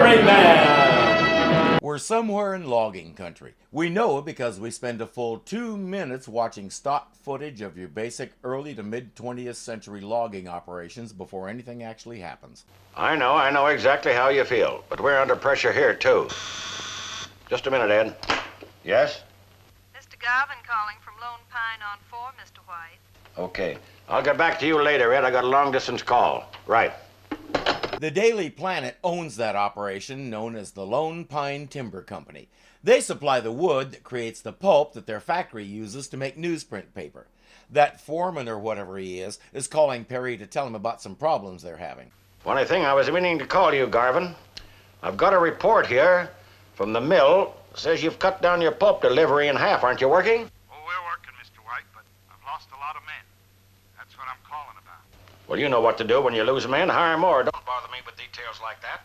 Irvingman! We're somewhere in logging country. We know because we spend a full 2 minutes watching stock footage of your basic early to mid 20th century logging operations before anything actually happens. I know exactly how you feel, but we're under pressure here too. Just a minute, Ed. Yes? Mr. Garvin calling from Lone Pine on 4, Mr. White. Okay. I'll get back to you later, Ed. I got a long-distance call. Right. The Daily Planet owns that operation known as the Lone Pine Timber Company. They supply the wood that creates the pulp that their factory uses to make newsprint paper. That foreman or whatever he is calling Perry to tell him about some problems they're having. Funny thing, I was meaning to call you, Garvin. I've got a report here from the mill. Says you've cut down your pulp delivery in half. Aren't you working? Oh, we're working, Mr. White, but I've lost a lot of men. That's what I'm calling about. Well, you know what to do when you lose men. Hire more. Don't bother me with details like that.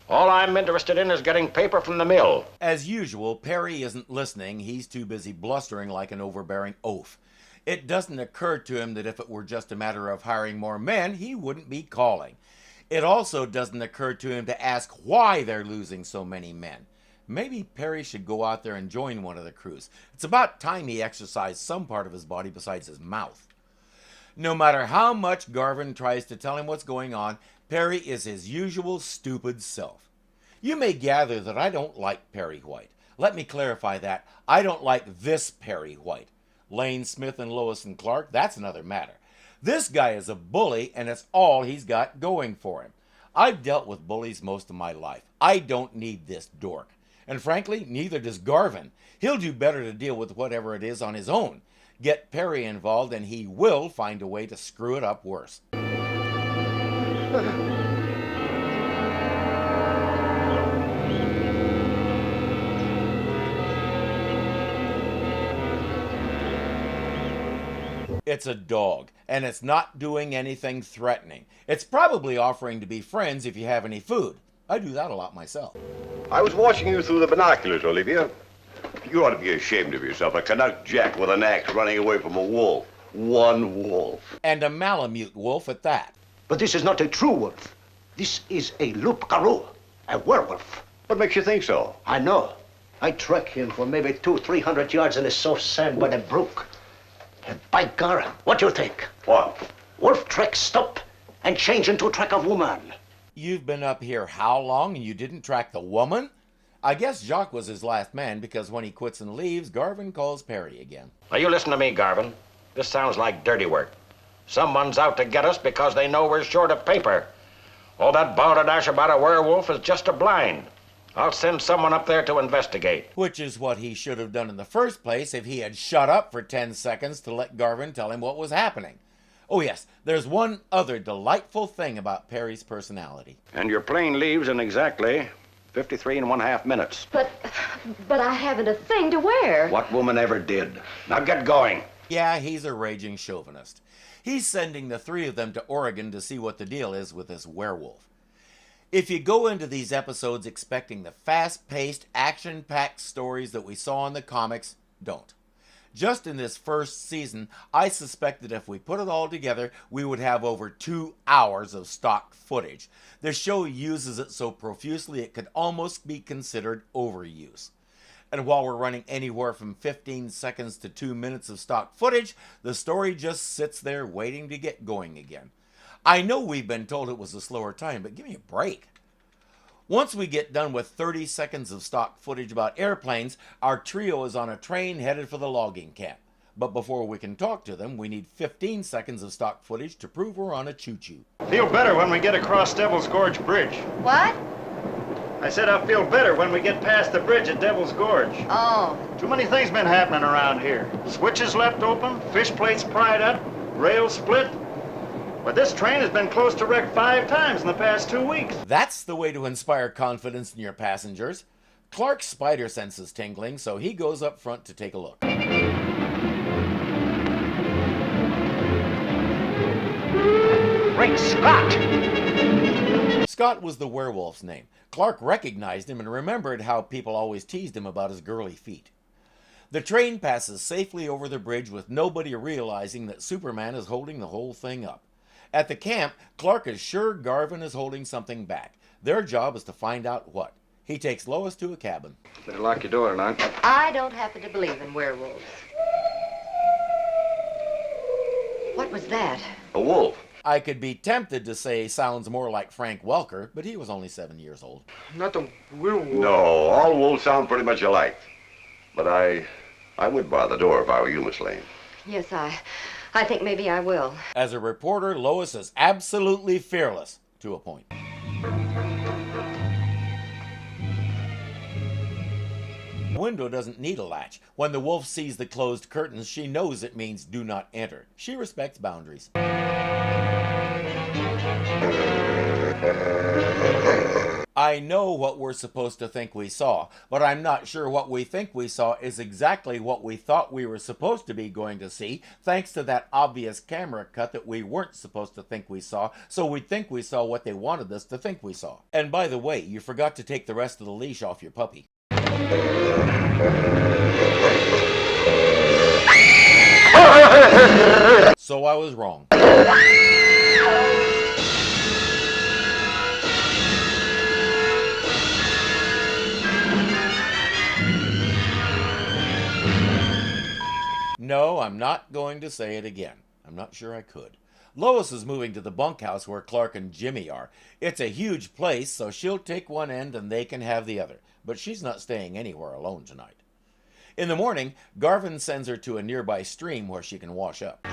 All I'm interested in is getting paper from the mill. As usual, Perry isn't listening. He's too busy blustering like an overbearing oaf. It doesn't occur to him that if it were just a matter of hiring more men, he wouldn't be calling. It also doesn't occur to him to ask why they're losing so many men. Maybe Perry should go out there and join one of the crews. It's about time he exercised some part of his body besides his mouth. No matter how much Garvin tries to tell him what's going on, Perry is his usual stupid self. You may gather that I don't like Perry White. Let me clarify that. I don't like this Perry White. Lane Smith and Lois and Clark, that's another matter. This guy is a bully, and it's all he's got going for him. I've dealt with bullies most of my life. I don't need this dork. And frankly, neither does Garvin. He'll do better to deal with whatever it is on his own. Get Perry involved, and he will find a way to screw it up worse. It's a dog, and it's not doing anything threatening. It's probably offering to be friends if you have any food. I do that a lot myself. I was watching you through the binoculars, Olivia. You ought to be ashamed of yourself, a Canuck Jack with an axe running away from a wolf. One wolf. And a Malamute wolf at that. But this is not a true wolf. This is a loup-garou, a werewolf. What makes you think so? I know. I track him for maybe 200-300 yards in the soft sand by the brook. And by God, what do you think? What? Wolf tracks stop and change into a track of woman. You've been up here how long and you didn't track the woman? I guess Jacques was his last man because when he quits and leaves, Garvin calls Perry again. Now, you listen to me, Garvin. This sounds like dirty work. Someone's out to get us because they know we're short of paper. All that balderdash about a werewolf is just a blind. I'll send someone up there to investigate. Which is what he should have done in the first place if he had shut up for 10 seconds to let Garvin tell him what was happening. Oh yes, there's one other delightful thing about Perry's personality. And your plane leaves in exactly 53½ minutes. But I haven't a thing to wear. What woman ever did? Now get going. Yeah, he's a raging chauvinist. He's sending the three of them to Oregon to see what the deal is with this werewolf. If you go into these episodes expecting the fast-paced, action-packed stories that we saw in the comics, don't. Just in this first season, I suspect that if we put it all together, we would have over 2 hours of stock footage. The show uses it so profusely it could almost be considered overuse. And while we're running anywhere from 15 seconds to 2 minutes of stock footage, the story just sits there waiting to get going again. I know we've been told it was a slower time, but give me a break. Once we get done with 30 seconds of stock footage about airplanes, our trio is on a train headed for the logging camp. But before we can talk to them, we need 15 seconds of stock footage to prove we're on a choo-choo. Feel better when we get across Devil's Gorge Bridge. What? I said I'll feel better when we get past the bridge at Devil's Gorge. Oh. Too many things been happening around here. Switches left open, fish plates pried up, rails split. But this train has been close to wreck 5 times in the past 2 weeks. That's the way to inspire confidence in your passengers. Clark's spider sense is tingling, so he goes up front to take a look. Great Scott! Scott was the werewolf's name. Clark recognized him and remembered how people always teased him about his girly feet. The train passes safely over the bridge with nobody realizing that Superman is holding the whole thing up. At the camp, Clark is sure Garvin is holding something back. Their job is to find out what. He takes Lois to a cabin. Better lock your door tonight. I don't happen to believe in werewolves. What was that? A wolf. I could be tempted to say sounds more like Frank Welker, but he was only 7 years old. Not the werewolf. No, all wolves sound pretty much alike. But I would bar the door if I were you, Miss Lane. Yes, I think maybe I will. As a reporter, Lois is absolutely fearless, to a point. The window doesn't need a latch. When the wolf sees the closed curtains, she knows it means do not enter. She respects boundaries. I know what we're supposed to think we saw, but I'm not sure what we think we saw is exactly what we thought we were supposed to be going to see, thanks to that obvious camera cut that we weren't supposed to think we saw, so we'd think we saw what they wanted us to think we saw. And by the way, you forgot to take the rest of the leash off your puppy. So I was wrong. No, I'm not going to say it again. I'm not sure I could. Lois is moving to the bunkhouse where Clark and Jimmy are. It's a huge place, so she'll take one end and they can have the other. But she's not staying anywhere alone tonight. In the morning, Garvin sends her to a nearby stream where she can wash up.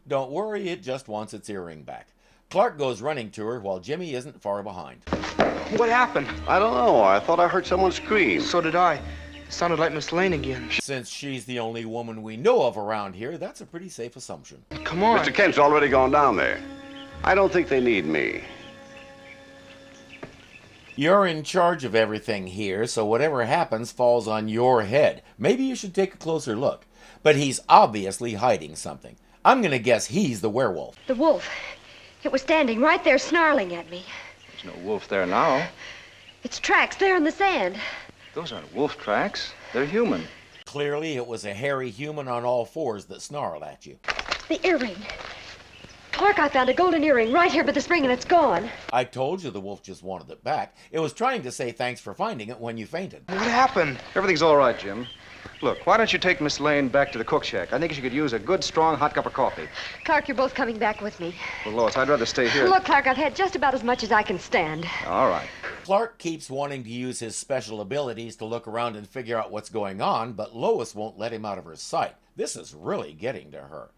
Don't worry, it just wants its earring back. Clark goes running to her while Jimmy isn't far behind. What happened? I don't know. I thought I heard someone scream. So did I. It sounded like Miss Lane again. Since she's the only woman we know of around here, that's a pretty safe assumption. Come on. Mr. Kent's already gone down there. I don't think they need me. You're in charge of everything here, so whatever happens falls on your head. Maybe you should take a closer look. But he's obviously hiding something. I'm gonna guess he's the werewolf. The wolf. It was standing right there snarling at me. There's no wolf there now. Its tracks there in the sand. Those aren't wolf tracks. They're human. Clearly, it was a hairy human on all fours that snarled at you. The earring. Clark, I found a golden earring right here by the spring and it's gone. I told you the wolf just wanted it back. It was trying to say thanks for finding it when you fainted. What happened? Everything's all right, Jim. Look, why don't you take Miss Lane back to the cook shack? I think she could use a good, strong, hot cup of coffee. Clark, you're both coming back with me. Well, Lois, I'd rather stay here. Look, Clark, I've had just about as much as I can stand. All right. Clark keeps wanting to use his special abilities to look around and figure out what's going on, but Lois won't let him out of her sight. This is really getting to her.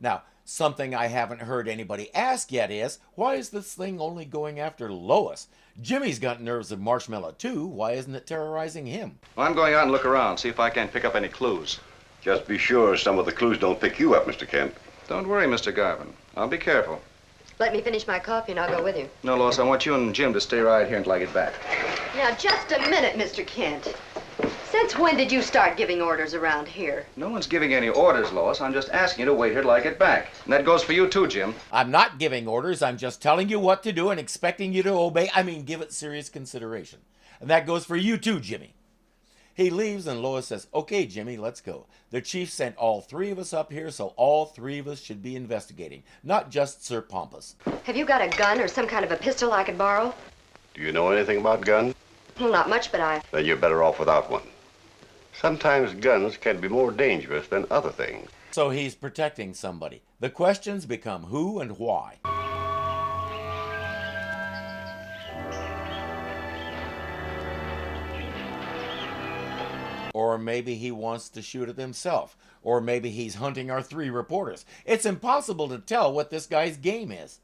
Now, something I haven't heard anybody ask yet is, why is this thing only going after Lois? Jimmy's got nerves of marshmallow too. Why isn't it terrorizing him? Well, I'm going out and look around, see if I can pick up any clues. Just be sure some of the clues don't pick you up, Mr. Kent. Don't worry, Mr. Garvin. I'll be careful. Let me finish my coffee and I'll go with you. No, Lois, I want you and Jim to stay right here until I get back. Now, just a minute, Mr. Kent. Since when did you start giving orders around here? No one's giving any orders, Lois. I'm just asking you to wait here till I get back. And that goes for you too, Jim. I'm not giving orders. I'm just telling you what to do and expecting you to obey. I mean, give it serious consideration. And that goes for you too, Jimmy. He leaves and Lois says, okay, Jimmy, let's go. The chief sent all three of us up here, so all three of us should be investigating, not just Sir Pompous. Have you got a gun or some kind of a pistol I could borrow? Do you know anything about guns? Well, not much, but Then you're better off without one. Sometimes guns can be more dangerous than other things. So he's protecting somebody. The questions become who and why. Or maybe he wants to shoot it himself. Or maybe he's hunting our three reporters. It's impossible to tell what this guy's game is.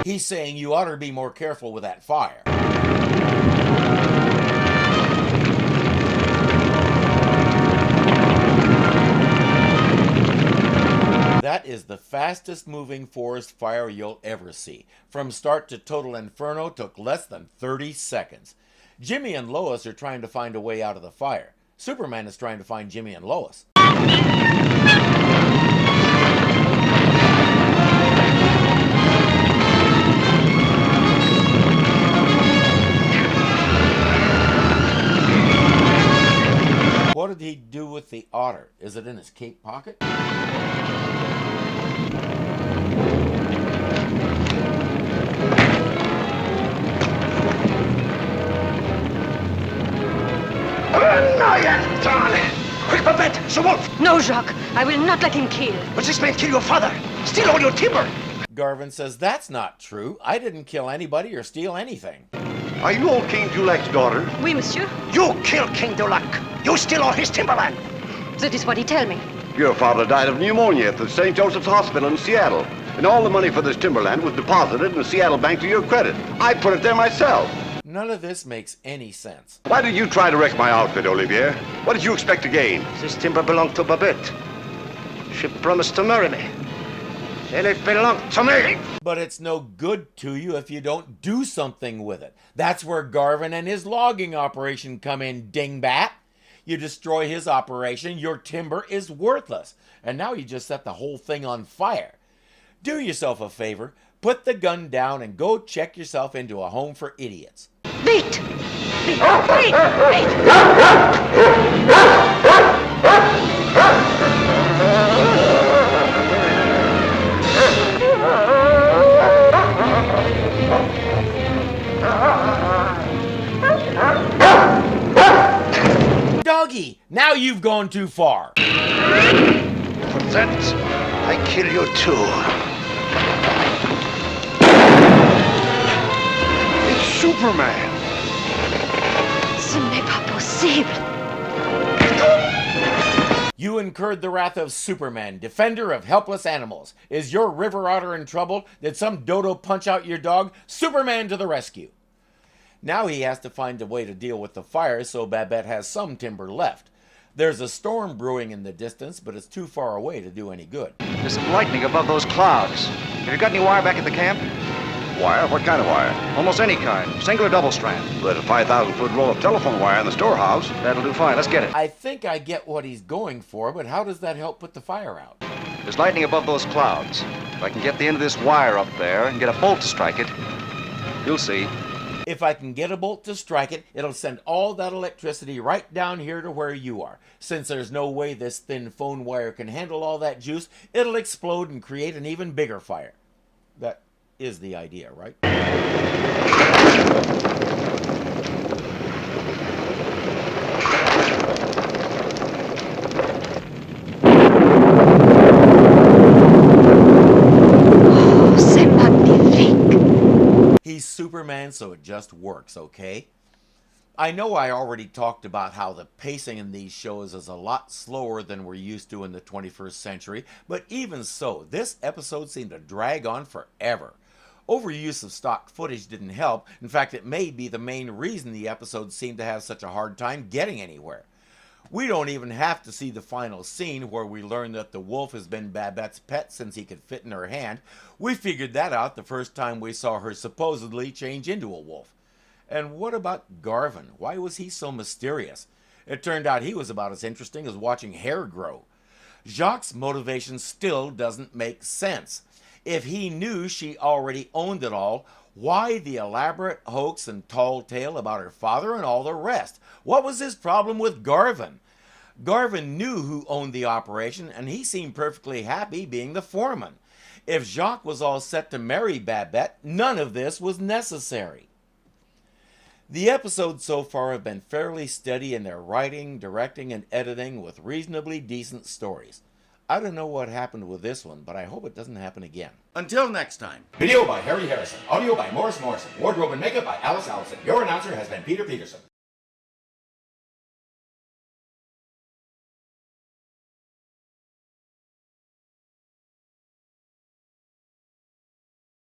He's saying you ought to be more careful with that fire. That is the fastest moving forest fire you'll ever see. From start to total inferno took less than 30 seconds. Jimmy and Lois are trying to find a way out of the fire. Superman is trying to find Jimmy and Lois. What did he do with the otter? Is it in his cape pocket? Quick, Babette! It's a wolf! No, Jacques. I will not let him kill. But this man killed your father! Steal all your timber! Garvin says that's not true. I didn't kill anybody or steal anything. Are you old King Dulac's daughter? Oui, monsieur. You killed King Dulac! You steal all his timberland! That is what he tell me. Your father died of pneumonia at the St. Joseph's Hospital in Seattle. And all the money for this timberland was deposited in the Seattle Bank to your credit. I put it there myself. None of this makes any sense. Why did you try to wreck my outfit, Olivier? What did you expect to gain? This timber belonged to Babette. She promised to marry me. And it belonged to me! But it's no good to you if you don't do something with it. That's where Garvin and his logging operation come in, dingbat. You destroy his operation, your timber is worthless. And now you just set the whole thing on fire. Do yourself a favor, put the gun down and go check yourself into a home for idiots. Wait! Wait! Wait! Wait! Doggy, now you've gone too far. For that, I kill you too. It's Superman. Ce n'est pas possible. You incurred the wrath of Superman, defender of helpless animals. Is your river otter in trouble? Did some dodo punch out your dog? Superman to the rescue. Now he has to find a way to deal with the fire so Babette has some timber left. There's a storm brewing in the distance, but it's too far away to do any good. There's some lightning above those clouds. Have you got any wire back at the camp? Wire? What kind of wire? Almost any kind. Single or double strand. There's a 5,000-foot roll of telephone wire in the storehouse. That'll do fine. Let's get it. I think I get what he's going for, but how does that help put the fire out? There's lightning above those clouds. If I can get the end of this wire up there and get a bolt to strike it, you'll see. If I can get a bolt to strike it, it'll send all that electricity right down here to where you are. Since there's no way this thin phone wire can handle all that juice, it'll explode and create an even bigger fire. That is the idea, right? C'est magnifique. He's Superman, so it just works, okay? I know I already talked about how the pacing in these shows is a lot slower than we're used to in the 21st century, but even so, this episode seemed to drag on forever. Overuse of stock footage didn't help. In fact, it may be the main reason the episode seemed to have such a hard time getting anywhere. We don't even have to see the final scene where we learn that the wolf has been Babette's pet since he could fit in her hand. We figured that out the first time we saw her supposedly change into a wolf. And what about Garvin? Why was he so mysterious? It turned out he was about as interesting as watching hair grow. Jacques' motivation still doesn't make sense. If he knew she already owned it all, why the elaborate hoax and tall tale about her father and all the rest? What was his problem with Garvin? Garvin knew who owned the operation, and he seemed perfectly happy being the foreman. If Jacques was all set to marry Babette, none of this was necessary. The episodes so far have been fairly steady in their writing, directing, and editing with reasonably decent stories. I don't know what happened with this one, but I hope it doesn't happen again. Until next time. Video by Harry Harrison. Audio by Morris Morrison. Wardrobe and makeup by Alice Allison. Your announcer has been Peter Peterson.